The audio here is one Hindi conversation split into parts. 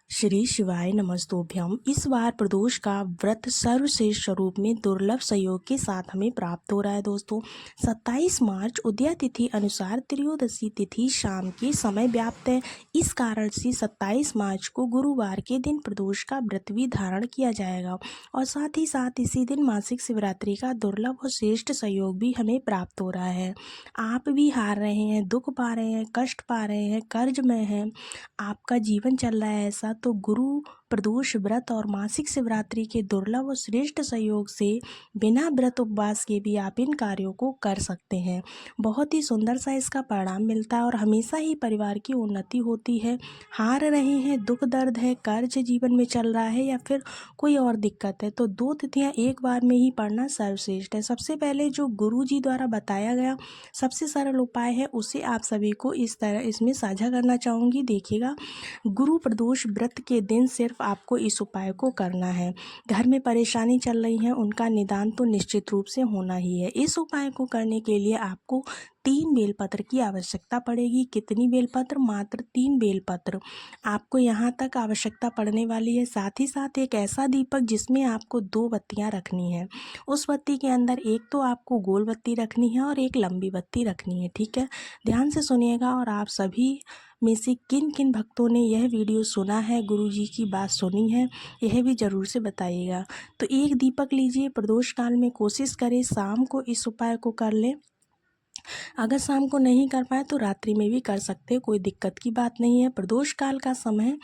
श्री शिवाय नमस्तुभ्यम। इस बार प्रदोष का व्रत सर्वश्रेष्ठ स्वरूप में दुर्लभ सहयोग के साथ हमें प्राप्त हो रहा है दोस्तों। 27 मार्च उदय तिथि अनुसार त्रयोदशी तिथि शाम के समय व्याप्त है। इस कारण से 27 मार्च को गुरुवार के दिन प्रदोष का व्रत भी धारण किया जाएगा और साथ ही साथ इसी दिन मासिक शिवरात्रि का दुर्लभ और श्रेष्ठ सहयोग भी हमें प्राप्त हो रहा है। आप भी हार रहे हैं, दुख पा रहे हैं, कष्ट पा रहे हैं, कर्ज में हैं, आपका जीवन चल रहा है ऐसा, तो गुरु प्रदोष व्रत और मासिक शिवरात्रि के दुर्लभ और श्रेष्ठ सहयोग से बिना व्रत उपवास के भी आप इन कार्यों को कर सकते हैं। बहुत ही सुंदर सा इसका परिणाम मिलता है और हमेशा ही परिवार की उन्नति होती है। हार रहे हैं, दुख दर्द है, कर्ज जीवन में चल रहा है या फिर कोई और दिक्कत है, तो 2 तिथियां एक बार में ही पढ़ना सर्वश्रेष्ठ है। सबसे पहले जो गुरु जी द्वारा बताया गया सबसे सरल उपाय है, उसे आप सभी को इस तरह इसमें साझा करना चाहूँगी। देखिएगा, गुरु प्रदोष व्रत के दिन सिर्फ आपको इस उपाय को करना है। घर में परेशानी चल रही है, उनका निदान तो निश्चित रूप से होना ही है। इस उपाय को करने के लिए आपको 3 बेलपत्र की आवश्यकता पड़ेगी। कितनी बेलपत्र? मात्र 3 बेलपत्र आपको यहाँ तक आवश्यकता पड़ने वाली है। साथ ही साथ एक ऐसा दीपक जिसमें आपको 2 बत्तियाँ रखनी है। उस बत्ती के अंदर एक तो आपको गोल बत्ती रखनी है और एक लंबी बत्ती रखनी है, ठीक है। ध्यान से सुनिएगा। और आप सभी में से किन किन भक्तों ने यह वीडियो सुना है, गुरु जी की बात सुनी है, यह भी ज़रूर से बताइएगा। तो एक दीपक लीजिए। प्रदोष काल में कोशिश करें शाम को इस उपाय को कर लें। अगर शाम को नहीं कर पाए तो रात्रि में भी कर सकते हैं, कोई दिक्कत की बात नहीं है। प्रदोष काल का समय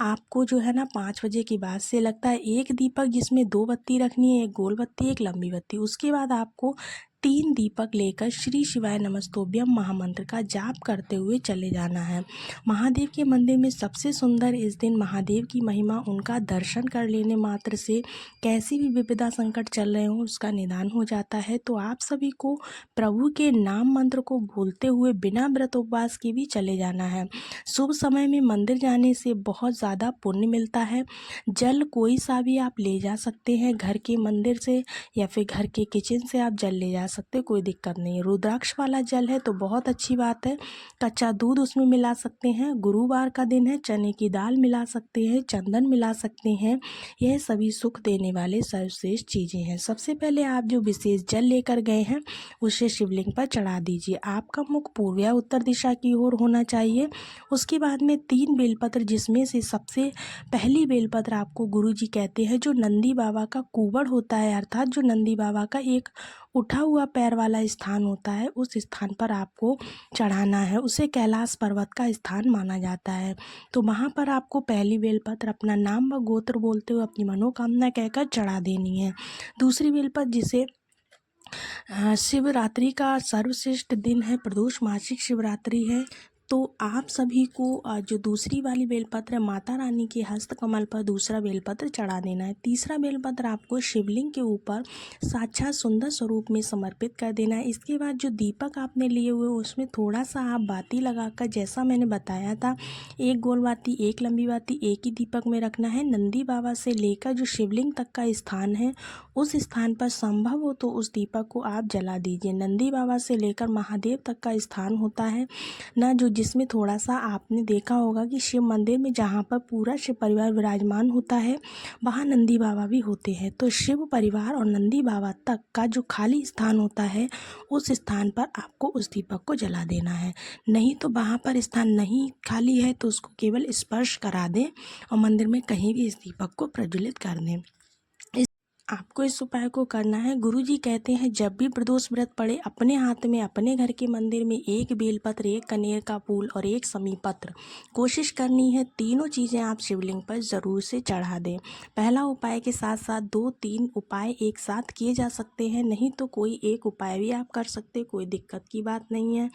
आपको जो है ना 5 बजे के बाद से लगता है। एक दीपक जिसमें 2 बत्ती रखनी है, एक गोल बत्ती एक लंबी बत्ती। उसके बाद आपको 3 दीपक लेकर श्री शिवाय नमस्तुभ्यम महामंत्र का जाप करते हुए चले जाना है। महादेव के मंदिर में सबसे सुंदर इस दिन महादेव की महिमा, उनका दर्शन कर लेने मात्र से कैसी भी विपदा संकट चल रहे हों उसका निदान हो जाता है। तो आप सभी को प्रभु के नाम मंत्र को भूलते हुए बिना व्रत उपवास के भी चले जाना है। शुभ समय में मंदिर जाने से बहुत ज़्यादा पुण्य मिलता है। जल कोई सा भी आप ले जा सकते हैं, घर के मंदिर से या फिर घर के किचन से आप जल ले जा सकते हैं, कोई दिक्कत नहीं है। रुद्राक्ष वाला जल है तो बहुत अच्छी बात है। कच्चा दूध उसमें मिला सकते हैं। गुरुवार का दिन है, चने की दाल मिला सकते हैं, चंदन मिला सकते हैं। यह सभी सुख देने वाले सर्वश्रेष्ठ चीज़ें हैं। सबसे पहले आप जो विशेष जल लेकर गए हैं उसे शिवलिंग पर चढ़ा दीजिए। आपका मुख पूर्व या उत्तर दिशा की ओर होना चाहिए। उसके बाद में 3 बेलपत्र, जिसमें से सबसे पहली बेलपत्र आपको गुरुजी कहते हैं जो नंदी बाबा का कुबड़ होता है, अर्थात जो नंदी बाबा का एक उठा हुआ पैर वाला स्थान होता है, उस स्थान पर आपको चढ़ाना है। उसे कैलाश पर्वत का स्थान माना जाता है। तो वहाँ पर आपको पहली बेलपत्र अपना नाम व गोत्र बोलते हुए अपनी मनोकामना कहकर चढ़ा देनी है। दूसरी बेलपत्र, जिसे शिवरात्रि का सर्वश्रेष्ठ दिन है, प्रदोष मासिक शिवरात्रि है, तो आप सभी को जो दूसरी वाली बेलपत्र है माता रानी के हस्त कमल पर दूसरा बेलपत्र चढ़ा देना है। तीसरा बेलपत्र आपको शिवलिंग के ऊपर साक्षात सुंदर स्वरूप में समर्पित कर देना है। इसके बाद जो दीपक आपने लिए हुए उसमें थोड़ा सा आप बाती लगाकर, जैसा मैंने बताया था, एक गोल बाती एक लंबी बाती एक ही दीपक में रखना है। नंदी बाबा से लेकर जो शिवलिंग तक का स्थान है उस स्थान पर संभव हो तो उस दीपक को आप जला दीजिए। नंदी बाबा से लेकर महादेव तक का स्थान होता है ना, जो जिसमें थोड़ा सा आपने देखा होगा कि शिव मंदिर में जहाँ पर पूरा शिव परिवार विराजमान होता है वहाँ नंदी बाबा भी होते हैं। तो शिव परिवार और नंदी बाबा तक का जो खाली स्थान होता है उस स्थान पर आपको उस दीपक को जला देना है। नहीं तो वहाँ पर स्थान नहीं खाली है तो उसको केवल स्पर्श करा दें और मंदिर में कहीं भी इस दीपक को प्रज्वलित कर दें। आपको इस उपाय को करना है। गुरुजी कहते हैं जब भी प्रदोष व्रत पड़े अपने हाथ में अपने घर के मंदिर में एक बेलपत्र, एक कनेर का फूल और एक समी पत्र कोशिश करनी है। तीनों चीज़ें आप शिवलिंग पर ज़रूर से चढ़ा दें। पहला उपाय के साथ साथ 2-3 उपाय एक साथ किए जा सकते हैं, नहीं तो कोई एक उपाय भी आप कर सकते, कोई दिक्कत की बात नहीं है।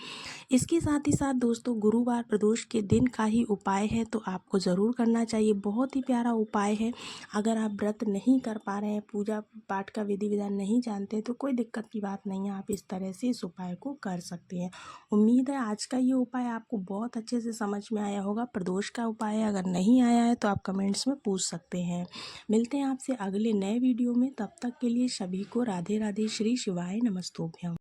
इसके साथ ही साथ दोस्तों, गुरुवार प्रदोष के दिन का ही उपाय है तो आपको ज़रूर करना चाहिए। बहुत ही प्यारा उपाय है। अगर आप व्रत नहीं कर पा रहे हैं, पूजा पाठ का विधि विधान नहीं जानते, तो कोई दिक्कत की बात नहीं है, आप इस तरह से इस उपाय को कर सकते हैं। उम्मीद है आज का ये उपाय आपको बहुत अच्छे से समझ में आया होगा। प्रदोष का उपाय अगर नहीं आया है तो आप कमेंट्स में पूछ सकते हैं। मिलते हैं आपसे अगले नए वीडियो में, तब तक के लिए सभी को राधे राधे। श्री शिवाय नमस्तुभ्यम।